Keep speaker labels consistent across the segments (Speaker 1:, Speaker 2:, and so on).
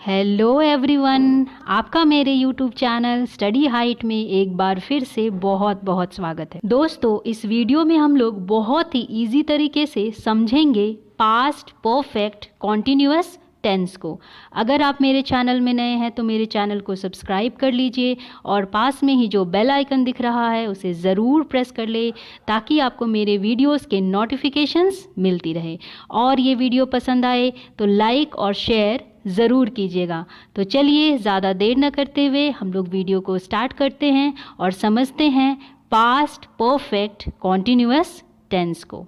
Speaker 1: Hello everyone, आपका मेरे YouTube channel study height में एक बार फिर से बहुत बहुत स्वागत है। दोस्तों, इस वीडियो में हम लोग बहुत ही इजी तरीके से समझेंगे पास्ट परफेक्ट कॉन्टिन्यूअस टेंस को। अगर आप मेरे चैनल में नए हैं तो मेरे चैनल को सब्सक्राइब कर लीजिए और पास में ही जो बेल आइकन दिख रहा है उसे ज़रूर प्रेस कर ले ताकि आपको मेरे वीडियोस के नोटिफिकेशंस मिलती रहे। और ये वीडियो पसंद आए तो लाइक और शेयर ज़रूर कीजिएगा। तो चलिए ज़्यादा देर न करते हुए हम लोग वीडियो को स्टार्ट करते हैं और समझते हैं पास्ट परफेक्ट कॉन्टिन्यूअस टेंस को।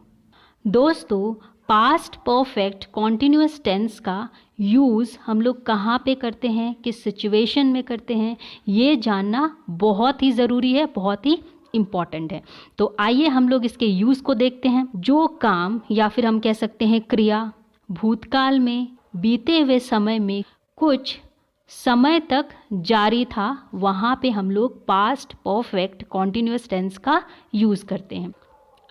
Speaker 1: दोस्तों, पास्ट परफेक्ट कॉन्टिन्यूअस टेंस का यूज़ हम लोग कहाँ पे करते हैं, किस सिचुएशन में करते हैं, ये जानना बहुत ही ज़रूरी है, बहुत ही इम्पॉर्टेंट है। तो आइए हम लोग इसके यूज़ को देखते हैं। जो काम या फिर हम कह सकते हैं क्रिया भूतकाल में बीते हुए समय में कुछ समय तक जारी था, वहाँ पे हम लोग पास्ट परफेक्ट कॉन्टिन्यूअस टेंस का यूज़ करते हैं।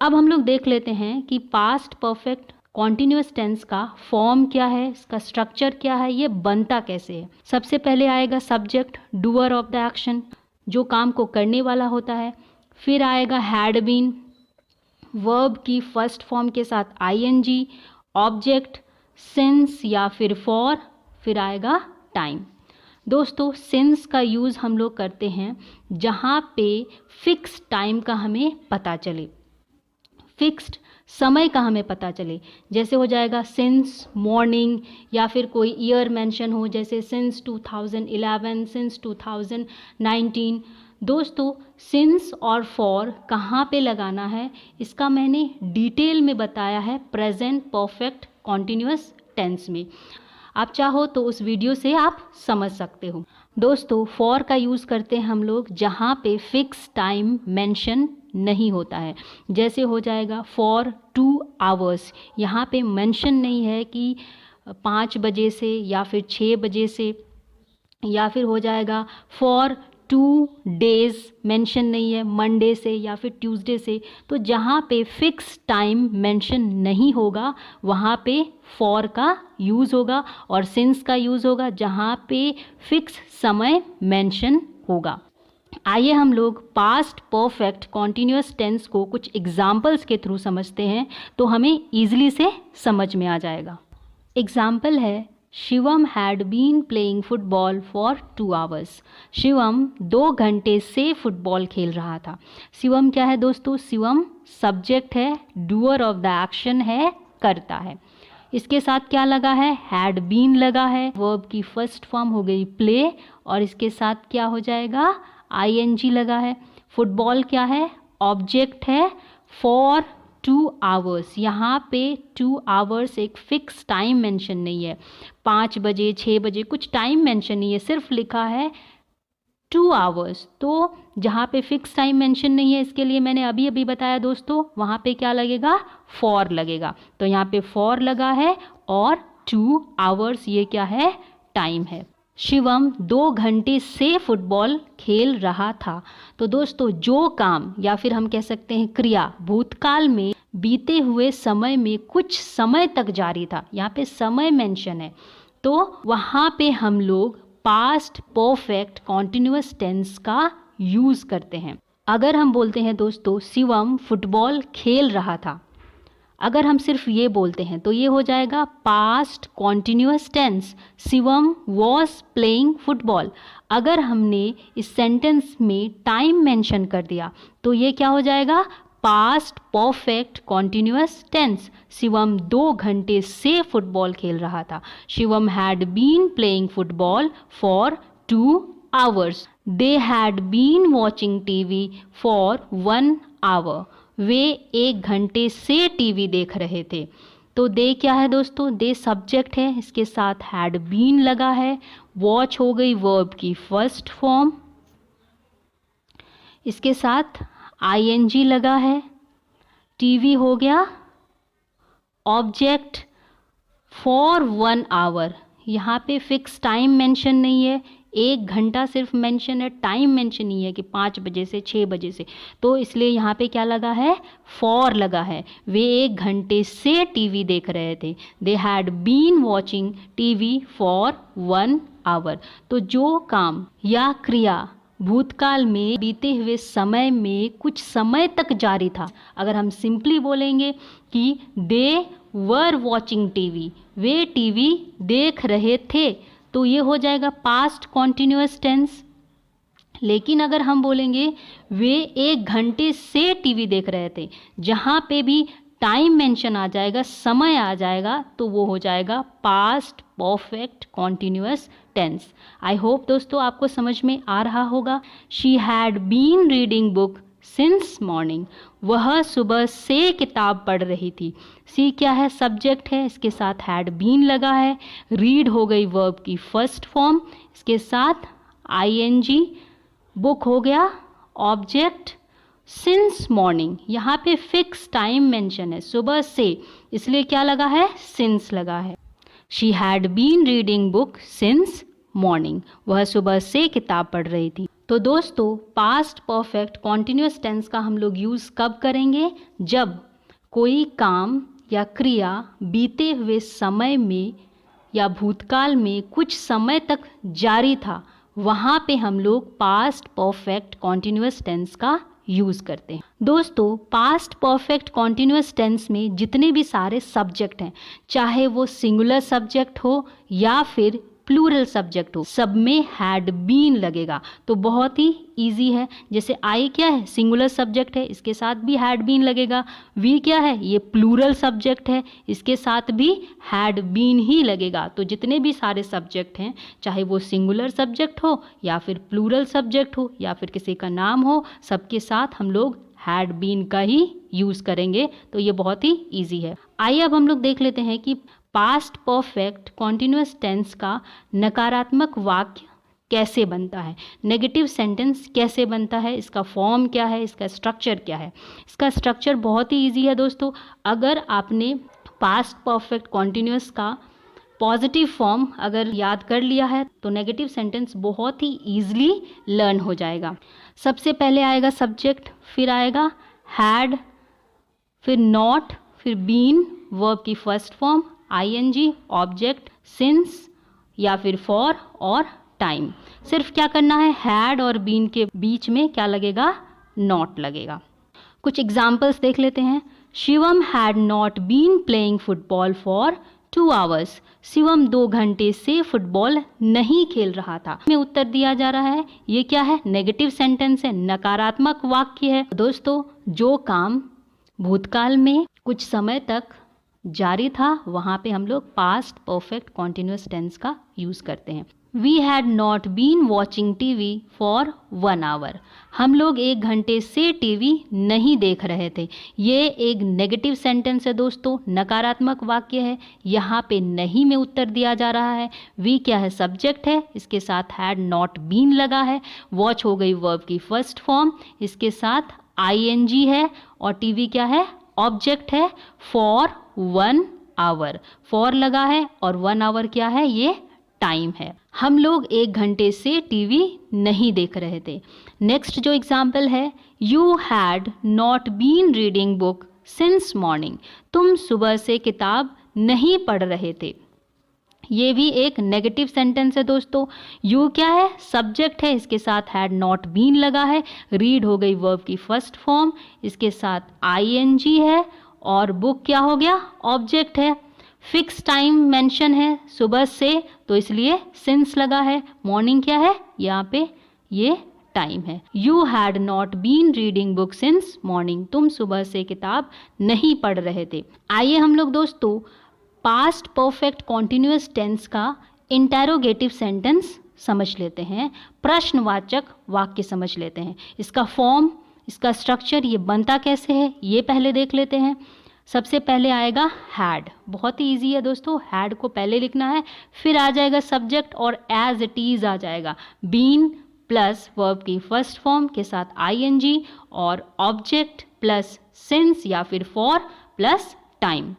Speaker 1: अब हम लोग देख लेते हैं कि पास्ट परफेक्ट कॉन्टिन्यूअस टेंस का फॉर्म क्या है, इसका स्ट्रक्चर क्या है, ये बनता कैसे है। सबसे पहले आएगा subject, doer of the action, जो काम को करने वाला होता है। फिर आएगा हैड बीन, वर्ब की फर्स्ट फॉर्म के साथ आईएनजी, ऑब्जेक्ट सिंस या फिर फॉर, फिर आएगा टाइम। दोस्तों, सिंस का यूज़ हम लोग करते हैं जहाँ पे फिक्स टाइम का हमें पता चले, फिक्स्ड समय का हमें पता चले। जैसे हो जाएगा सिंस मॉर्निंग, या फिर कोई ईयर मेंशन हो जैसे सिंस 2011, सिंस 2019। दोस्तों, सिंस और फॉर कहाँ पे लगाना है इसका मैंने डिटेल में बताया है प्रेजेंट परफेक्ट कॉन्टिन्यूअस टेंस में। आप चाहो तो उस वीडियो से आप समझ सकते हो। दोस्तों, फॉर का यूज़ करते हैं हम लोग जहाँ पे फिक्स टाइम मेंशन नहीं होता है। जैसे हो जाएगा फॉर 2 आवर्स, यहाँ पे मेंशन नहीं है कि 5 बजे से या फिर 6 बजे से, या फिर हो जाएगा फॉर 2 डेज़, मेंशन नहीं है मंडे से या फिर ट्यूसडे से। तो जहाँ पे फिक्स टाइम मेंशन नहीं होगा वहाँ पे फॉर का यूज़ होगा और सिंस का यूज़ होगा जहाँ पे फिक्स समय मेंशन होगा। आइए हम लोग पास्ट परफेक्ट कॉन्टिन्यूअस टेंस को कुछ एग्जाम्पल्स के थ्रू समझते हैं तो हमें ईजिली से समझ में आ जाएगा। एग्जाम्पल है, Shivam had been playing football for 2 hours. Shivam 2 घंटे से फुटबॉल खेल रहा था। शिवम क्या है दोस्तों? शिवम सब्जेक्ट है, डूअर ऑफ द एक्शन है, करता है। इसके साथ क्या लगा है? हैड बीन लगा है। वर्ब की फर्स्ट फॉर्म हो गई प्ले और इसके साथ क्या हो जाएगा? आईएनजी लगा है। फुटबॉल क्या है? ऑब्जेक्ट है। फॉर 2 आवर्स, यहाँ पे 2 आवर्स एक फिक्स टाइम मेंशन नहीं है, 5 बजे 6 बजे कुछ टाइम मेंशन नहीं है, सिर्फ लिखा है 2 आवर्स। तो जहाँ पे फिक्स टाइम मेंशन नहीं है इसके लिए मैंने अभी अभी बताया दोस्तों, वहाँ पे क्या लगेगा? फॉर लगेगा। तो यहाँ पे फॉर लगा है और 2 आवर्स ये क्या है? टाइम है। शिवम 2 घंटे से फुटबॉल खेल रहा था। तो दोस्तों, जो काम या फिर हम कह सकते हैं क्रिया भूतकाल में बीते हुए समय में कुछ समय तक जारी था, यहाँ पे समय मेंशन है, तो वहाँ पे हम लोग पास्ट परफेक्ट कॉन्टिन्यूअस टेंस का यूज़ करते हैं। अगर हम बोलते हैं दोस्तों शिवम फुटबॉल खेल रहा था, अगर हम सिर्फ ये बोलते हैं तो ये हो जाएगा past continuous tense, Shivam was playing football. अगर हमने इस सेंटेंस में टाइम मेंशन कर दिया तो ये क्या हो जाएगा? Past perfect continuous tense, Shivam 2 घंटे से फुटबॉल खेल रहा था। Shivam had been playing football for 2 hours. They had been watching TV for 1 hour. वे 1 घंटे से टीवी देख रहे थे। तो दे क्या है दोस्तों? दे सब्जेक्ट है, इसके साथ हैड बीन लगा है। वॉच हो गई वर्ब की फर्स्ट फॉर्म, इसके साथ आईएनजी लगा है। टीवी हो गया ऑब्जेक्ट। फॉर 1 आवर, यहाँ पे फिक्स टाइम मेंशन नहीं है, 1 घंटा सिर्फ मेंशन है, टाइम मेंशन नहीं है कि 5 बजे से 6 बजे से, तो इसलिए यहाँ पे क्या लगा है? फॉर लगा है। वे 1 घंटे से टीवी देख रहे थे। They had been watching TV for 1 hour. तो जो काम या क्रिया भूतकाल में बीते हुए समय में कुछ समय तक जारी था, अगर हम सिंपली बोलेंगे कि दे वर वॉचिंग टीवी, वे टीवी देख रहे थे, तो ये हो जाएगा पास्ट कॉन्टिन्यूअस टेंस। लेकिन अगर हम बोलेंगे वे 1 घंटे से टीवी देख रहे थे, जहाँ पे भी टाइम मेंशन आ जाएगा, समय आ जाएगा, तो वो हो जाएगा past perfect continuous tense. I hope दोस्तों आपको समझ में आ रहा होगा। She had been reading book since morning, वह सुबह से किताब पढ़ रही थी। सी क्या है? सब्जेक्ट है, इसके साथ हैड बीन लगा है। रीड हो गई वर्ब की फर्स्ट फॉर्म, इसके साथ आईएनजी। बुक हो गया ऑब्जेक्ट। सिंस मॉर्निंग, यहाँ पे फिक्स टाइम मेंशन है, सुबह से, इसलिए क्या लगा है? सिंस लगा है। She had been reading book since morning, वह सुबह से किताब पढ़ रही थी। तो दोस्तों पास्ट परफेक्ट कॉन्टिन्यूअस टेंस का हम लोग यूज़ कब करेंगे? जब कोई काम या क्रिया बीते हुए समय में या भूतकाल में कुछ समय तक जारी था, वहाँ पे हम लोग पास्ट परफेक्ट कॉन्टिन्यूअस टेंस का यूज़ करते हैं। दोस्तों पास्ट परफेक्ट कॉन्टिन्यूअस टेंस में जितने भी सारे सब्जेक्ट हैं, चाहे वो सिंगुलर सब्जेक्ट हो या फिर प्लूरल सब्जेक्ट हो, सब में हैड बीन लगेगा। तो बहुत ही इजी है। जैसे आई क्या है? सिंगुलर सब्जेक्ट है, इसके साथ भी हैड बीन लगेगा। वी क्या है? ये प्लूरल सब्जेक्ट है, इसके साथ भी हैड बीन ही लगेगा। तो जितने भी सारे सब्जेक्ट हैं, चाहे वो सिंगुलर सब्जेक्ट हो या फिर प्लूरल सब्जेक्ट हो या फिर किसी का नाम हो, सबके साथ हम लोग हैड बीन का ही यूज़ करेंगे। तो ये बहुत ही ईजी है। आइए अब हम लोग देख लेते हैं कि पास्ट परफेक्ट कॉन्टिन्यूअस टेंस का नकारात्मक वाक्य कैसे बनता है, नेगेटिव सेंटेंस कैसे बनता है, इसका फॉर्म क्या है, इसका स्ट्रक्चर क्या है। इसका स्ट्रक्चर बहुत ही इजी है दोस्तों। अगर आपने पास्ट परफेक्ट कॉन्टिन्यूअस का पॉजिटिव फॉर्म अगर याद कर लिया है, तो नेगेटिव सेंटेंस बहुत ही ईजिली लर्न हो जाएगा। सबसे पहले आएगा सब्जेक्ट, फिर आएगा हैड, फिर नॉट, फिर बीन, वर्ब की first form, ING, object, since या फिर फॉर और टाइम। सिर्फ क्या करना है? हैड और बीन के बीच में क्या लगेगा? नॉट लगेगा। कुछ एग्जाम्पल्स देख लेते हैं। Shivam had not been playing football for 2 hours, Shivam 2 घंटे से फुटबॉल नहीं खेल रहा था। में उत्तर दिया जा रहा है, ये क्या है? नेगेटिव सेंटेंस है, नकारात्मक वाक्य है। दोस्तों जो काम भूतकाल में कुछ समय तक जारी था, वहाँ पे हम लोग पास्ट परफेक्ट कॉन्टिन्यूअस टेंस का यूज़ करते हैं। We had not been watching TV for 1 hour, हम लोग 1 घंटे से टीवी नहीं देख रहे थे। ये एक नेगेटिव सेंटेंस है दोस्तों, नकारात्मक वाक्य है। यहाँ पे नहीं में उत्तर दिया जा रहा है। वी क्या है? सब्जेक्ट है, इसके साथ हैड नॉट बीन लगा है। वॉच हो गई वर्ब की फर्स्ट फॉर्म, इसके साथ आईएनजी है, और टीवी क्या है? ऑब्जेक्ट है। फॉर 1 आवर, फॉर लगा है और 1 आवर क्या है? ये टाइम है। हम लोग 1 घंटे से टीवी नहीं देख रहे थे। नेक्स्ट जो एग्जाम्पल है, you had not been reading book since morning, तुम सुबह से किताब नहीं पढ़ रहे थे। ये भी एक नेगेटिव सेंटेंस है दोस्तों। यू क्या है? सब्जेक्ट है, इसके साथ हैड नॉट बीन लगा है। रीड हो गई वर्ब की फर्स्ट फॉर्म, इसके साथ आईएनजी है, और बुक क्या हो गया? ऑब्जेक्ट है। फिक्स टाइम मेंशन है, सुबह से, तो इसलिए सिंस लगा है। मॉर्निंग क्या है? यहाँ पे ये टाइम है। You had not been reading book since morning, तुम सुबह से किताब नहीं पढ़ रहे थे। आइए हम लोग दोस्तों पास्ट परफेक्ट कॉन्टिन्यूअस टेंस का इंटेरोगेटिव सेंटेंस समझ लेते हैं, प्रश्नवाचक वाक्य समझ लेते हैं। इसका फॉर्म, इसका स्ट्रक्चर, ये बनता कैसे है, ये पहले देख लेते हैं। सबसे पहले आएगा हैड, बहुत ही ईजी है दोस्तों। हैड को पहले लिखना है, फिर आ जाएगा सब्जेक्ट और एज इट इज आ जाएगा बीन प्लस वर्ब की फर्स्ट फॉर्म के साथ आईएनजी और ऑब्जेक्ट प्लस सिंस या फिर फॉर प्लस टाइम।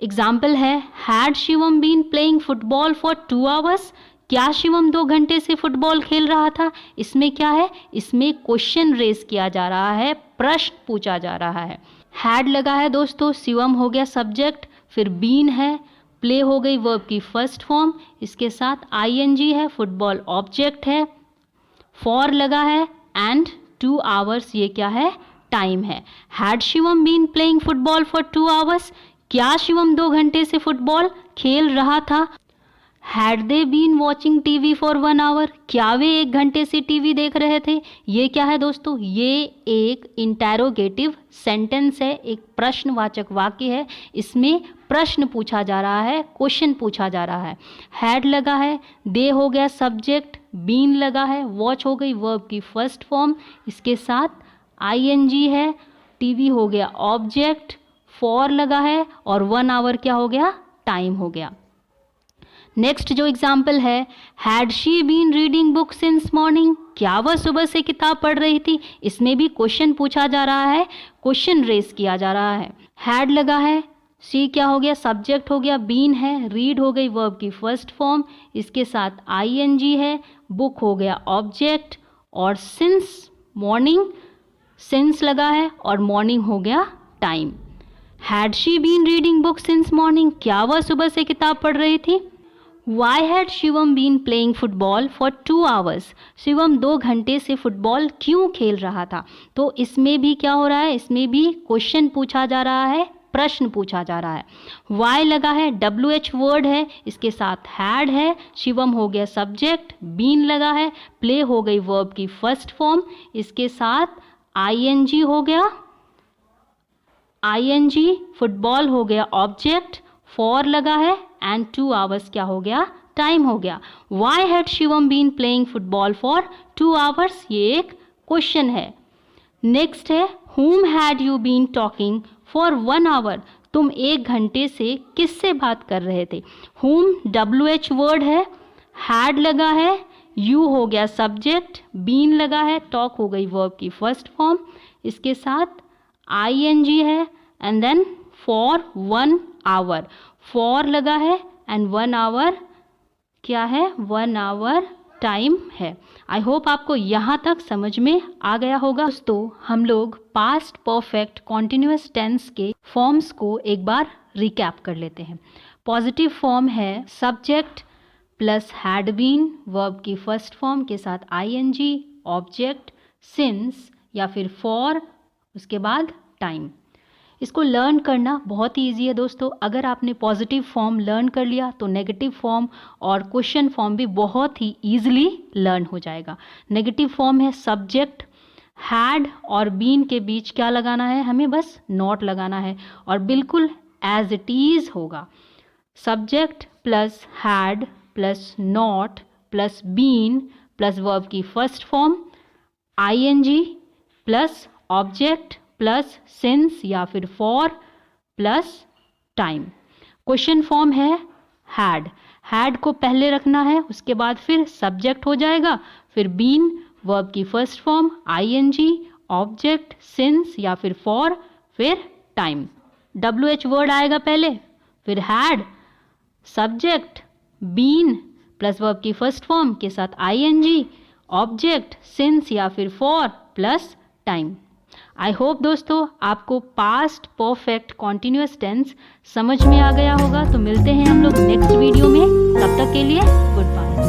Speaker 1: एग्जाम्पल है, had Shivam been playing football for 2 hours, क्या शिवम 2 घंटे से फुटबॉल खेल रहा था। इसमें क्या है? इसमें क्वेश्चन रेज किया जा रहा है, प्रश्न पूछा जा रहा है। हैड लगा है दोस्तों, शिवम हो गया सब्जेक्ट, फिर बीन है प्ले हो गई वर्ब की फर्स्ट फॉर्म, इसके साथ आईएनजी है, फुटबॉल ऑब्जेक्ट है, फॉर लगा है एंड 2 आवर्स ये क्या है, टाइम है। Had Shivam been playing football for 2 hours, क्या शिवम 2 घंटे से फुटबॉल खेल रहा था। Had they been watching TV for 1 hour, क्या वे 1 घंटे से टीवी देख रहे थे। ये क्या है दोस्तों, ये एक इंटेरोगेटिव सेंटेंस है, एक प्रश्नवाचक वाक्य है। इसमें प्रश्न पूछा जा रहा है, क्वेश्चन पूछा जा रहा है। हैड लगा है, दे हो गया सब्जेक्ट, बीन लगा है, वॉच हो गई वर्ब की फर्स्ट फॉर्म, इसके साथ आईएनजी है, टीवी हो गया ऑब्जेक्ट, फॉर लगा है और 1 आवर क्या हो गया, टाइम हो गया। नेक्स्ट जो एग्जाम्पल है, had she been reading book since morning, क्या वह सुबह से किताब पढ़ रही थी। इसमें भी क्वेश्चन पूछा जा रहा है, क्वेश्चन रेस किया जा रहा है। हैड लगा है, सी क्या हो गया, सब्जेक्ट हो गया, बीन है, रीड हो गई वर्ब की फर्स्ट फॉर्म, इसके साथ आईएनजी है, बुक हो गया ऑब्जेक्ट और सिंस मॉर्निंग, सिंस लगा है और मॉर्निंग हो गया time. Had she been reading book since morning, क्या वह सुबह से किताब पढ़ रही थी। Why had Shivam been playing football for 2 hours, Shivam 2 घंटे से फुटबॉल क्यों खेल रहा था। तो इसमें भी क्या हो रहा है, इसमें भी क्वेश्चन पूछा जा रहा है, प्रश्न पूछा जा रहा है। वाई लगा है, WH वर्ड है, इसके साथ हैड है, शिवम हो गया सब्जेक्ट, बीन लगा है, प्ले हो गई वर्ब की फर्स्ट फॉर्म, इसके साथ आईएनजी हो गया, आईएनजी, फुटबॉल हो गया ऑब्जेक्ट, फॉर लगा है एंड 2 आवर्स क्या हो गया, टाइम हो गया। Why had Shivam been playing football for 2 hours, ये एक क्वेश्चन है। नेक्स्ट है, whom had you been talking for 1 hour, तुम 1 घंटे से किससे बात कर रहे थे। whom WH वर्ड है, had लगा है, you हो गया सब्जेक्ट, been लगा है, talk हो गई वर्ब की फर्स्ट फॉर्म, इसके साथ ING है and then for 1 hour, for लगा है एंड 1 आवर क्या है, 1 आवर टाइम है। आई होप आपको यहाँ तक समझ में आ गया होगा। दोस्तों हम लोग पास्ट परफेक्ट कॉन्टिन्यूअस टेंस के फॉर्म्स को एक बार रिकैप कर लेते हैं। पॉजिटिव फॉर्म है subject plus had been, verb की फर्स्ट फॉर्म के साथ आईएनजी, ऑब्जेक्ट, सिंस या फिर फॉर, उसके बाद टाइम। इसको लर्न करना बहुत ही ईजी है दोस्तों। अगर आपने पॉजिटिव फॉर्म लर्न कर लिया तो नेगेटिव फॉर्म और क्वेश्चन फॉर्म भी बहुत ही ईजिली लर्न हो जाएगा। नेगेटिव फॉर्म है सब्जेक्ट, हैड और बीन के बीच क्या लगाना है, हमें बस नॉट लगाना है और बिल्कुल एज इट इज़ होगा। Subject plus had plus not plus been plus verb की first form, ING plus object plus since या फिर for plus time. Question form है हैड, हैड को पहले रखना है, उसके बाद फिर सब्जेक्ट हो जाएगा, फिर बीन, वर्ब की first form, ING, object, since या फिर फॉर, फिर टाइम। WH वर्ड आएगा पहले, फिर had, subject, been plus verb की फर्स्ट फॉर्म के साथ आईएनजी, ऑब्जेक्ट, सिंस या फिर for plus time. I hope दोस्तों आपको पास्ट परफेक्ट कॉन्टिन्यूअस टेंस समझ में आ गया होगा। तो मिलते हैं हम लोग नेक्स्ट वीडियो में, तब तक के लिए गुड बाय।